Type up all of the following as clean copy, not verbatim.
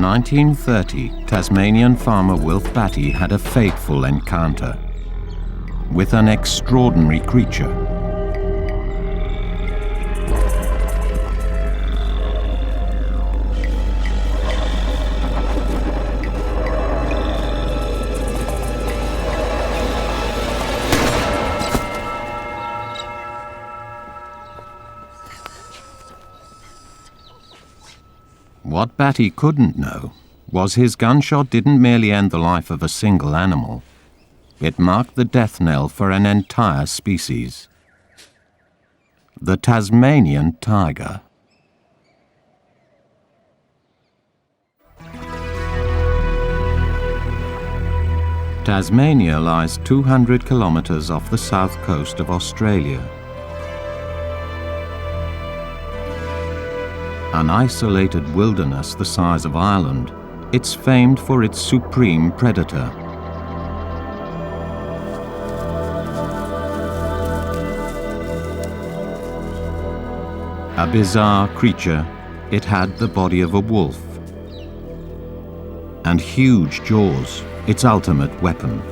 1930, Tasmanian farmer Wilf Batty had a fateful encounter with an extraordinary creature. What Batty couldn't know was his gunshot didn't merely end the life of a single animal. It marked the death knell for an entire species. The Tasmanian tiger. Tasmania lies 200 kilometers off the south coast of Australia. An isolated wilderness the size of Ireland, it's famed for its supreme predator. A bizarre creature, it had the body of a wolf and huge jaws, its ultimate weapon.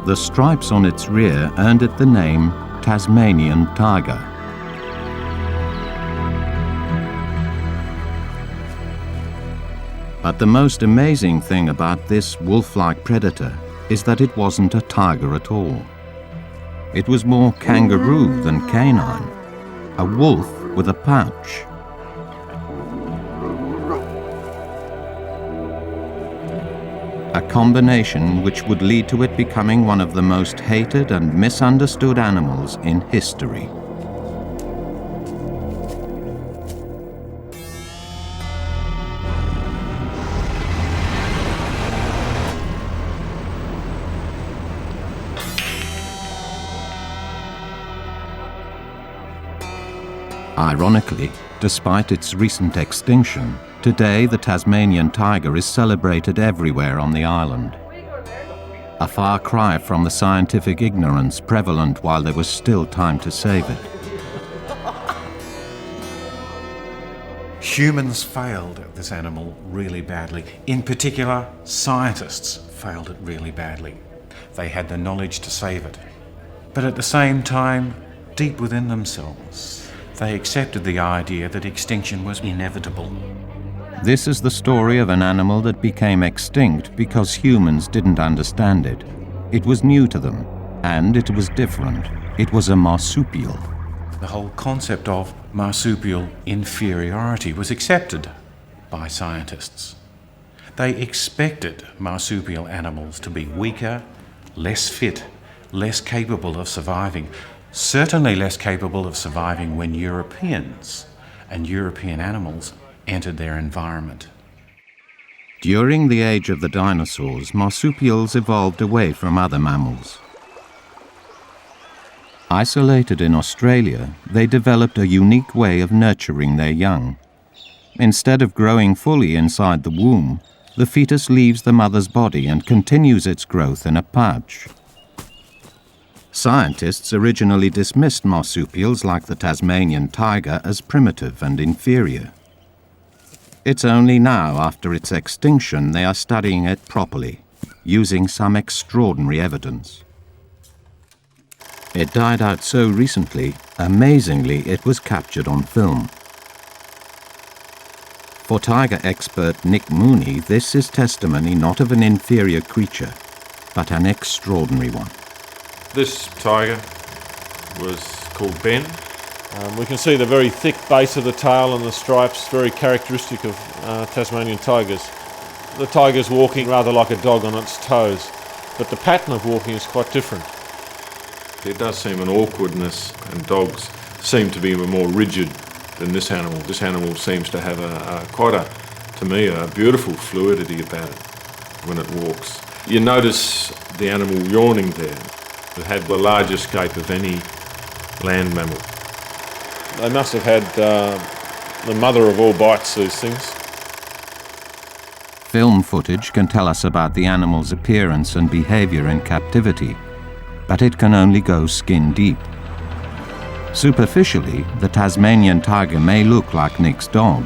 The stripes on its rear earned it the name Tasmanian Tiger. But the most amazing thing about this wolf-like predator is that it wasn't a tiger at all. It was more kangaroo than canine, a wolf with a pouch. A combination which would lead to it becoming one of the most hated and misunderstood animals in history. Ironically, despite its recent extinction, today the Tasmanian tiger is celebrated everywhere on the island. A far cry from the scientific ignorance prevalent while there was still time to save it. Humans failed at this animal really badly. In particular, scientists failed it really badly. They had the knowledge to save it. But at the same time, deep within themselves, they accepted the idea that extinction was inevitable. This is the story of an animal that became extinct because humans didn't understand it. It was new to them, and it was different. It was a marsupial. The whole concept of marsupial inferiority was accepted by scientists. They expected marsupial animals to be weaker, less fit, less capable of surviving, certainly less capable of surviving when Europeans and European animals entered their environment. During the age of the dinosaurs, marsupials evolved away from other mammals. Isolated in Australia, they developed a unique way of nurturing their young. Instead of growing fully inside the womb, the fetus leaves the mother's body and continues its growth in a pouch. Scientists originally dismissed marsupials like the Tasmanian tiger as primitive and inferior. It's only now, after its extinction, they are studying it properly, using some extraordinary evidence. It died out so recently, amazingly, it was captured on film. For tiger expert Nick Mooney, this is testimony not of an inferior creature, but an extraordinary one. This tiger was called Ben. We can see the very thick base of the tail and the stripes, very characteristic of Tasmanian tigers. The tiger's walking rather like a dog on its toes, but the pattern of walking is quite different. There does seem an awkwardness, and dogs seem to be more rigid than this animal. This animal seems to have to me, a beautiful fluidity about it when it walks. You notice the animal yawning there. It had the largest gape of any land mammal. They must have had the mother of all bites, these things. Film footage can tell us about the animal's appearance and behavior in captivity. but it can only go skin deep. Superficially, the Tasmanian tiger may look like Nick's dog,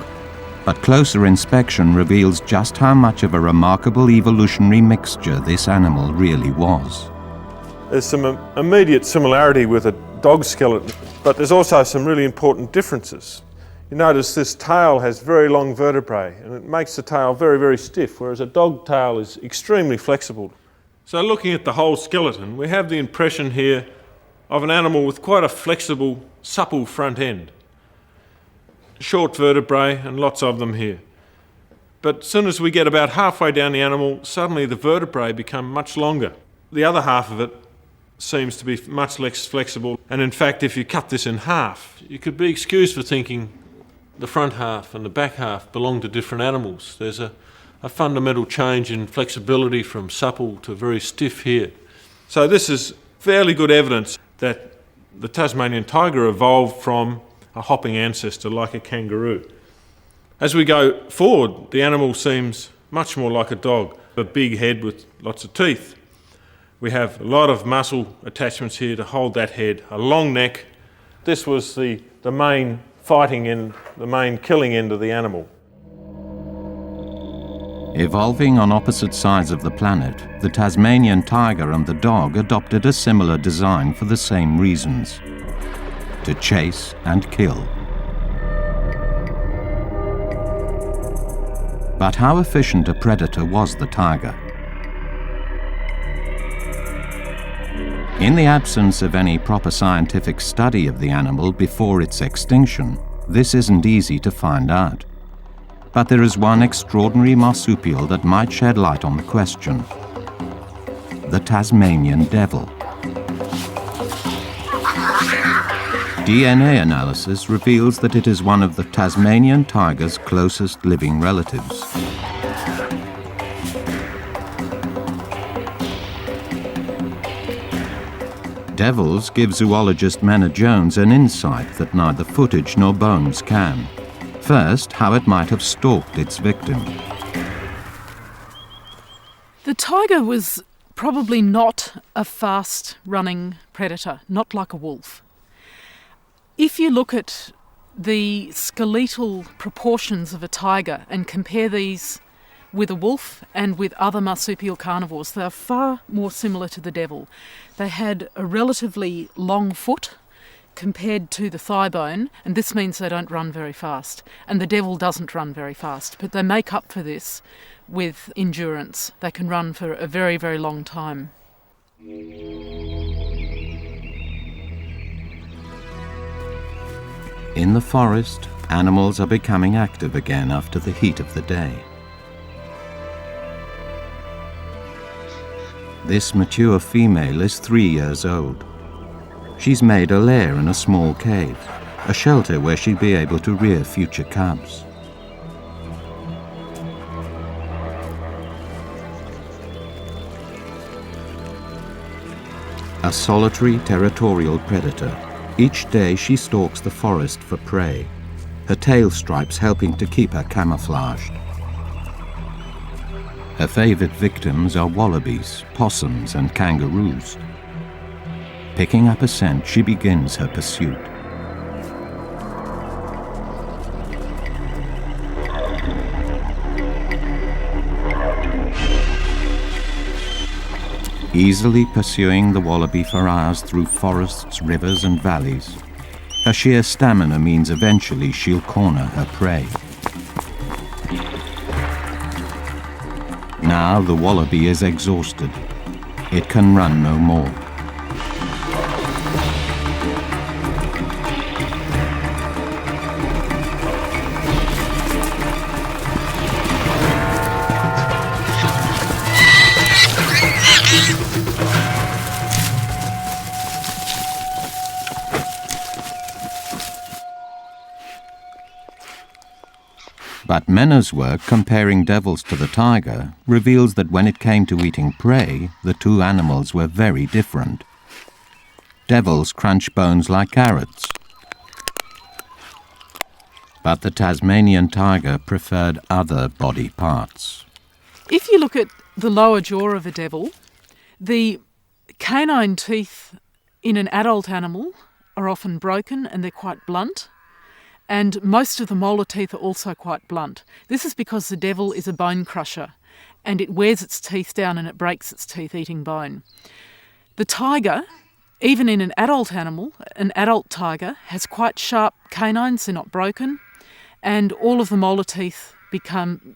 but closer inspection reveals just how much of a remarkable evolutionary mixture this animal really was. There's some immediate similarity with a dog skeleton, but there's also some really important differences. You notice this tail has very long vertebrae, and it makes the tail very, very stiff, whereas a dog tail is extremely flexible. So looking at the whole skeleton, we have the impression here of an animal with quite a flexible, supple front end. Short vertebrae and lots of them here. But as soon as we get about halfway down the animal, suddenly the vertebrae become much longer. The other half of it seems to be much less flexible, and in fact if you cut this in half, you could be excused for thinking the front half and the back half belong to different animals. There's a fundamental change in flexibility from supple to very stiff here. So this is fairly good evidence that the Tasmanian tiger evolved from a hopping ancestor like a kangaroo. As we go forward, the animal seems much more like a dog, a big head with lots of teeth. We have a lot of muscle attachments here to hold that head, a long neck. This was the main fighting end, the main killing end of the animal. Evolving on opposite sides of the planet, the Tasmanian tiger and the dog adopted a similar design for the same reasons: to chase and kill. But how efficient a predator was the tiger? In the absence of any proper scientific study of the animal before its extinction, this isn't easy to find out. But there is one extraordinary marsupial that might shed light on the question: the Tasmanian devil. DNA analysis reveals that it is one of the Tasmanian tiger's closest living relatives. Devils give zoologist Menna Jones an insight that neither footage nor bones can. First, how it might have stalked its victim. The tiger was probably not a fast-running predator, not like a wolf. If you look at the skeletal proportions of a tiger and compare these with a wolf and with other marsupial carnivores, they are far more similar to the devil. They had a relatively long foot compared to the thigh bone, and this means they don't run very fast. And the devil doesn't run very fast, but they make up for this with endurance. They can run for a very, very long time. In the forest, animals are becoming active again after the heat of the day. This mature female is 3 years old. She's made a lair in a small cave, a shelter where she'd be able to rear future cubs. A solitary territorial predator, each day she stalks the forest for prey, her tail stripes helping to keep her camouflaged. Her favourite victims are wallabies, possums and kangaroos. Picking up a scent, she begins her pursuit. Easily pursuing the wallaby for hours through forests, rivers and valleys, her sheer stamina means eventually she'll corner her prey. Now the wallaby is exhausted. It can run no more. But Menna's work comparing devils to the tiger reveals that when it came to eating prey, the two animals were very different. Devils crunch bones like carrots, but the Tasmanian tiger preferred other body parts. If you look at the lower jaw of a devil, the canine teeth in an adult animal are often broken and they're quite blunt, and most of the molar teeth are also quite blunt. This is because the devil is a bone crusher and it wears its teeth down and it breaks its teeth eating bone. The tiger, even in an adult animal, an adult tiger, has quite sharp canines, they're not broken, and all of the molar teeth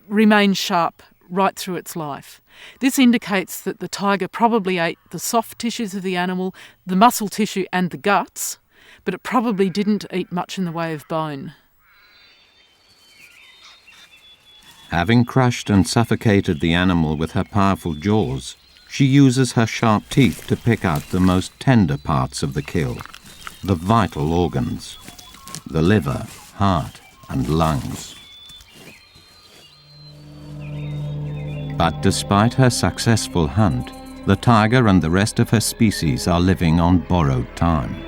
remain sharp right through its life. This indicates that the tiger probably ate the soft tissues of the animal, the muscle tissue and the guts, but it probably didn't eat much in the way of bone. Having crushed and suffocated the animal with her powerful jaws, she uses her sharp teeth to pick out the most tender parts of the kill, the vital organs, the liver, heart and lungs. But despite her successful hunt, the tiger and the rest of her species are living on borrowed time.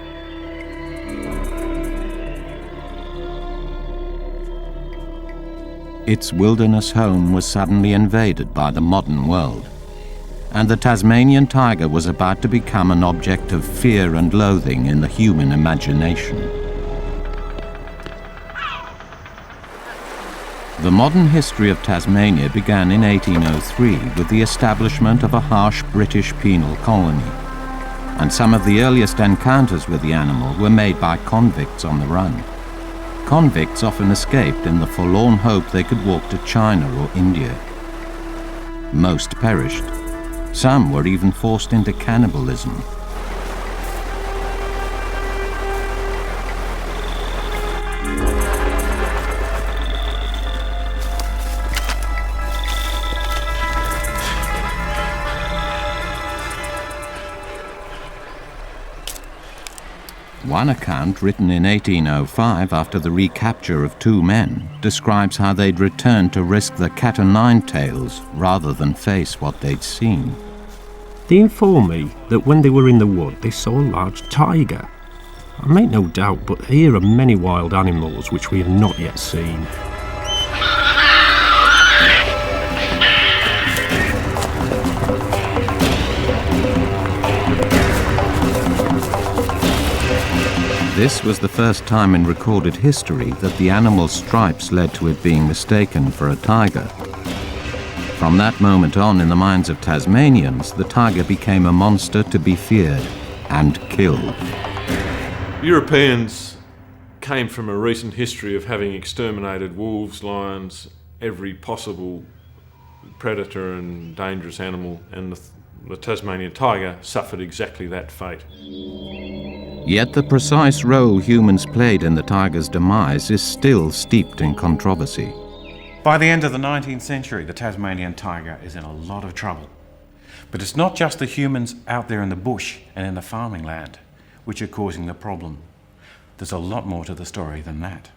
Its wilderness home was suddenly invaded by the modern world, and the Tasmanian tiger was about to become an object of fear and loathing in the human imagination. The modern history of Tasmania began in 1803 with the establishment of a harsh British penal colony, and some of the earliest encounters with the animal were made by convicts on the run. Convicts often escaped in the forlorn hope they could walk to China or India. Most perished. Some were even forced into cannibalism. One account, written in 1805 after the recapture of two men, describes how they'd returned to risk the cat-o'-nine-tails rather than face what they'd seen. They informed me that when they were in the wood they saw a large tiger. I make no doubt, but here are many wild animals which we have not yet seen. This was the first time in recorded history that the animal's stripes led to it being mistaken for a tiger. From that moment on, in the minds of Tasmanians, the tiger became a monster to be feared and killed. Europeans came from a recent history of having exterminated wolves, lions, every possible predator and dangerous animal, and the Tasmanian tiger suffered exactly that fate. Yet the precise role humans played in the tiger's demise is still steeped in controversy. By the end of the 19th century, the Tasmanian tiger is in a lot of trouble. But it's not just the humans out there in the bush and in the farming land which are causing the problem. There's a lot more to the story than that.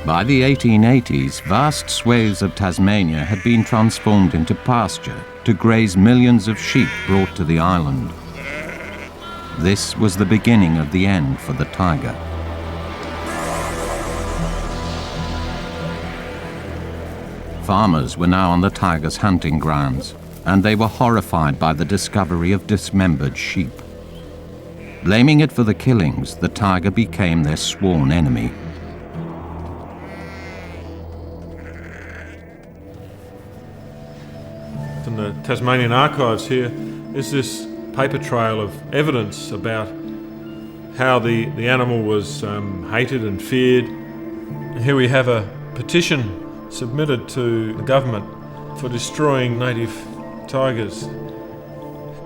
By the 1880s, vast swathes of Tasmania had been transformed into pasture to graze millions of sheep brought to the island. This was the beginning of the end for the tiger. Farmers were now on the tiger's hunting grounds, and they were horrified by the discovery of dismembered sheep. Blaming it for the killings, the tiger became their sworn enemy. In the Tasmanian archives here is this paper trail of evidence about how the animal was hated and feared. Here we have a petition submitted to the government for destroying native tigers.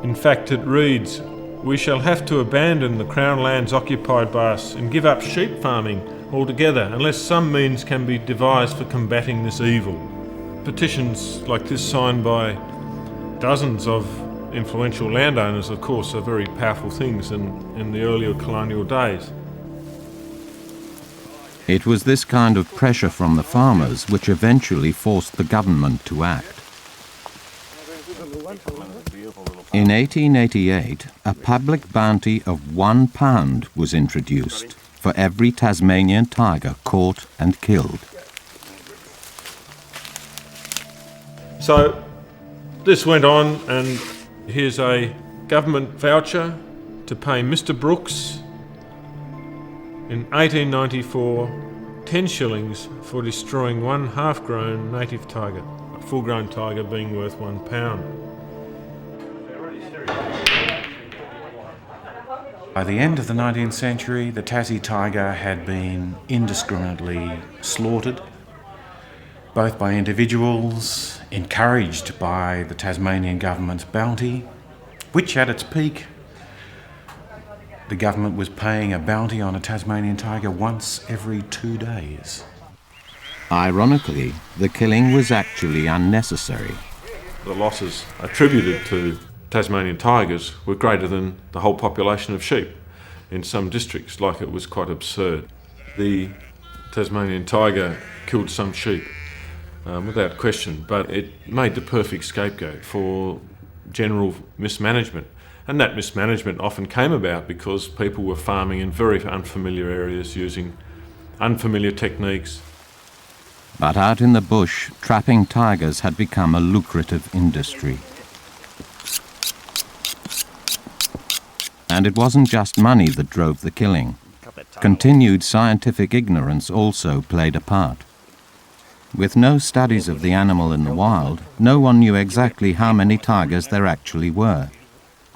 In fact, it reads, "We shall have to abandon the Crown lands occupied by us and give up sheep farming altogether unless some means can be devised for combating this evil." Petitions like this, signed by dozens of influential landowners, of course, are very powerful things in the earlier colonial days. It was this kind of pressure from the farmers which eventually forced the government to act. In 1888, a public bounty of £1 was introduced for every Tasmanian tiger caught and killed. So this went on, and here's a government voucher to pay Mr. Brooks in 1894 10 shillings for destroying one half-grown native tiger, a full-grown tiger being worth £1. By the end of the 19th century, the Tassie tiger had been indiscriminately slaughtered, both by individuals, encouraged by the Tasmanian government's bounty, which at its peak, the government was paying a bounty on a Tasmanian tiger once every 2 days. Ironically, the killing was actually unnecessary. The losses attributed to Tasmanian tigers were greater than the whole population of sheep in some districts, like it was quite absurd. The Tasmanian tiger killed some sheep, without question, but it made the perfect scapegoat for general mismanagement. And that mismanagement often came about because people were farming in very unfamiliar areas using unfamiliar techniques. But out in the bush, trapping tigers had become a lucrative industry. And it wasn't just money that drove the killing. Continued scientific ignorance also played a part. With no studies of the animal in the wild, no one knew exactly how many tigers there actually were,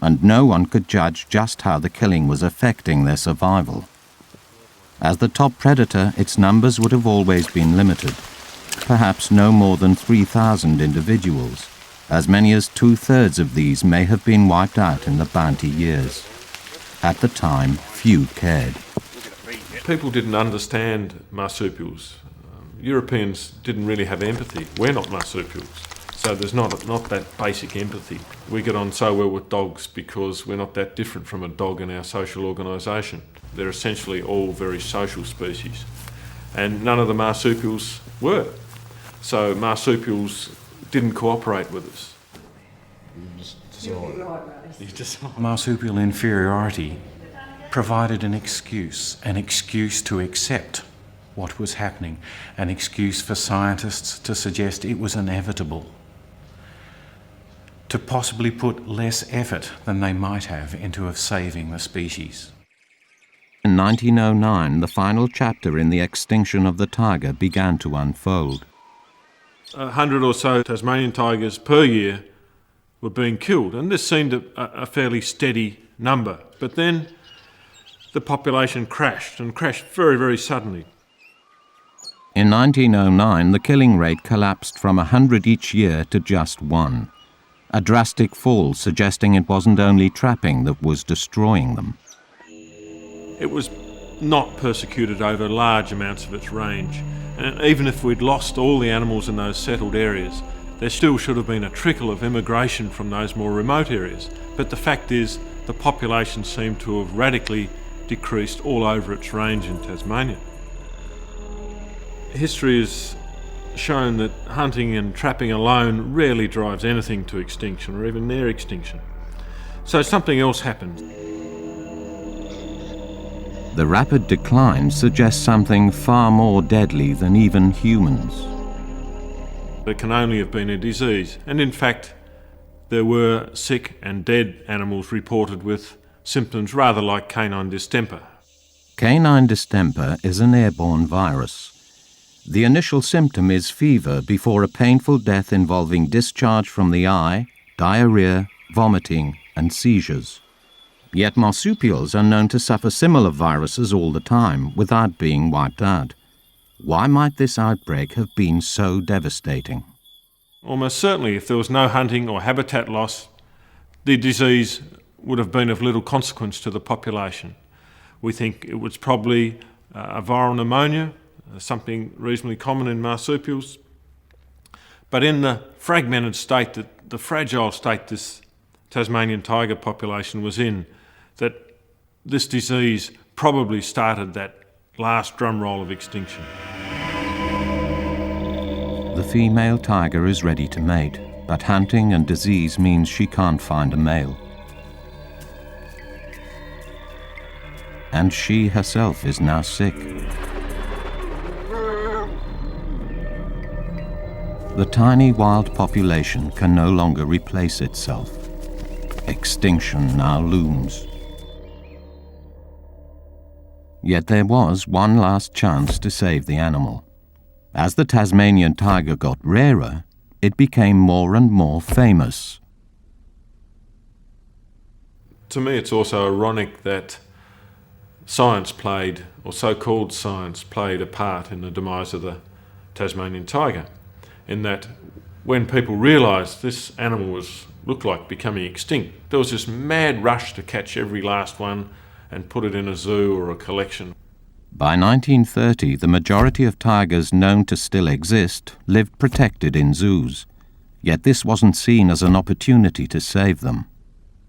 and no one could judge just how the killing was affecting their survival. As the top predator, its numbers would have always been limited, perhaps no more than 3,000 individuals. As many as 2/3 of these may have been wiped out in the bounty years. At the time, few cared. People didn't understand marsupials. Europeans didn't really have empathy. We're not marsupials, so there's not that basic empathy. We get on so well with dogs because we're not that different from a dog in our social organisation. They're essentially all very social species, and none of the marsupials were. So marsupials didn't cooperate with us. Marsupial inferiority provided an excuse to accept what was happening, an excuse for scientists to suggest it was inevitable, to possibly put less effort than they might have into saving the species. In 1909, the final chapter in the extinction of the tiger began to unfold. 100 or so Tasmanian tigers per year were being killed, and this seemed a fairly steady number. But then the population crashed very, very suddenly. In 1909, the killing rate collapsed from 100 each year to just 1. A drastic fall, suggesting it wasn't only trapping that was destroying them. It was not persecuted over large amounts of its range, and even if we'd lost all the animals in those settled areas, there still should have been a trickle of immigration from those more remote areas. But the fact is, the population seemed to have radically decreased all over its range in Tasmania. History has shown that hunting and trapping alone rarely drives anything to extinction or even near extinction. So something else happened. The rapid decline suggests something far more deadly than even humans. It can only have been a disease, and in fact there were sick and dead animals reported with symptoms rather like canine distemper. Canine distemper is an airborne virus. The initial symptom is fever before a painful death involving discharge from the eye, diarrhea, vomiting, and seizures. Yet marsupials are known to suffer similar viruses all the time without being wiped out. Why might this outbreak have been so devastating? Almost certainly, if there was no hunting or habitat loss, the disease would have been of little consequence to the population. We think it was probably a viral pneumonia, something reasonably common in marsupials. But in the fragmented state, the fragile state this Tasmanian tiger population was in, that this disease probably started that last drum roll of extinction. The female tiger is ready to mate, but hunting and disease means she can't find a male. And she herself is now sick. the tiny wild population can no longer replace itself. Extinction now looms. Yet there was one last chance to save the animal. As the Tasmanian tiger got rarer, it became more and more famous. To me, it's also ironic that science played, or so-called science, played a part in the demise of the Tasmanian tiger, in that when people realised this animal looked like becoming extinct, there was this mad rush to catch every last one and put it in a zoo or a collection. By 1930, the majority of tigers known to still exist lived protected in zoos, yet this wasn't seen as an opportunity to save them.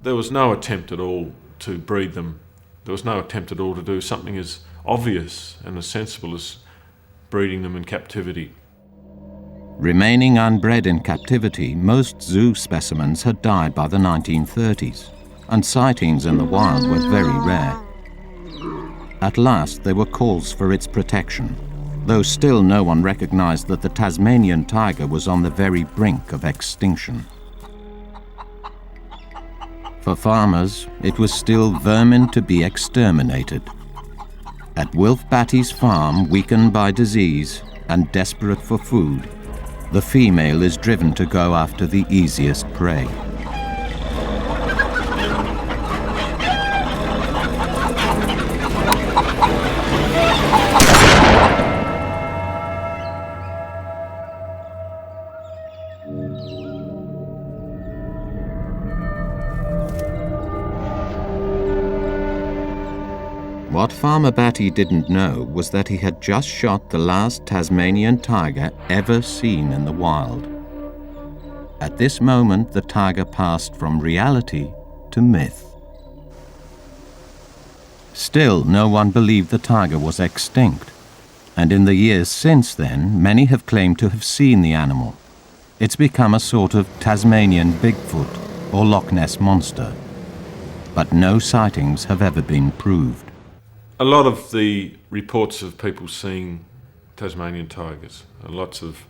There was no attempt at all to breed them. There was no attempt at all to do something as obvious and as sensible as breeding them in captivity. Remaining unbred in captivity, most zoo specimens had died by the 1930s, and sightings in the wild were very rare. At last, there were calls for its protection, though still no one recognized that the Tasmanian tiger was on the very brink of extinction. For farmers, it was still vermin to be exterminated. At Wilf Batty's farm, weakened by disease and desperate for food, the female is driven to go after the easiest prey. What Farmer Batty didn't know was that he had just shot the last Tasmanian tiger ever seen in the wild. At this moment, the tiger passed from reality to myth. Still, no one believed the tiger was extinct, and in the years since then, many have claimed to have seen the animal. It's become a sort of Tasmanian Bigfoot or Loch Ness Monster, but no sightings have ever been proved. A lot of the reports of people seeing Tasmanian tigers, lots of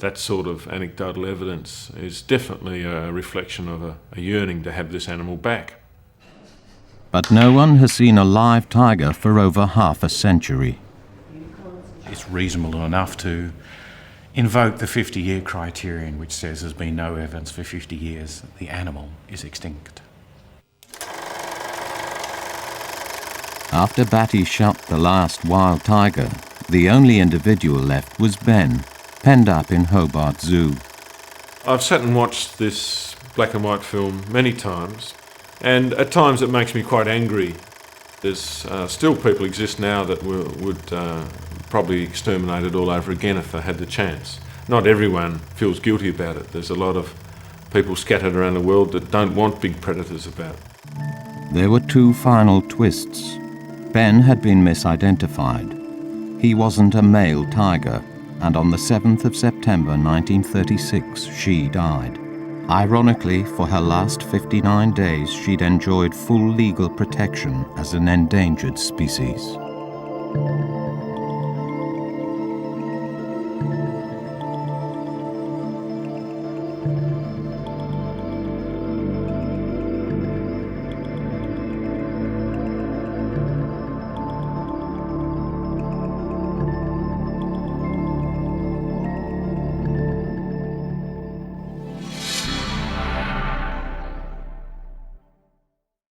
that sort of anecdotal evidence is definitely a reflection of a yearning to have this animal back. But no one has seen a live tiger for over half a century. It's reasonable enough to invoke the 50-year criterion, which says there's been no evidence for 50 years that the animal is extinct. After Batty shot the last wild tiger, the only individual left was Ben, penned up in Hobart Zoo. I've sat and watched this black and white film many times, and at times it makes me quite angry. There's still people exist now that would probably exterminate it all over again if they had the chance. Not everyone feels guilty about it. There's a lot of people scattered around the world that don't want big predators about. There were two final twists. Ben had been misidentified. He wasn't a male tiger, and on the 7th of September 1936, she died. Ironically, for her last 59 days, she'd enjoyed full legal protection as an endangered species.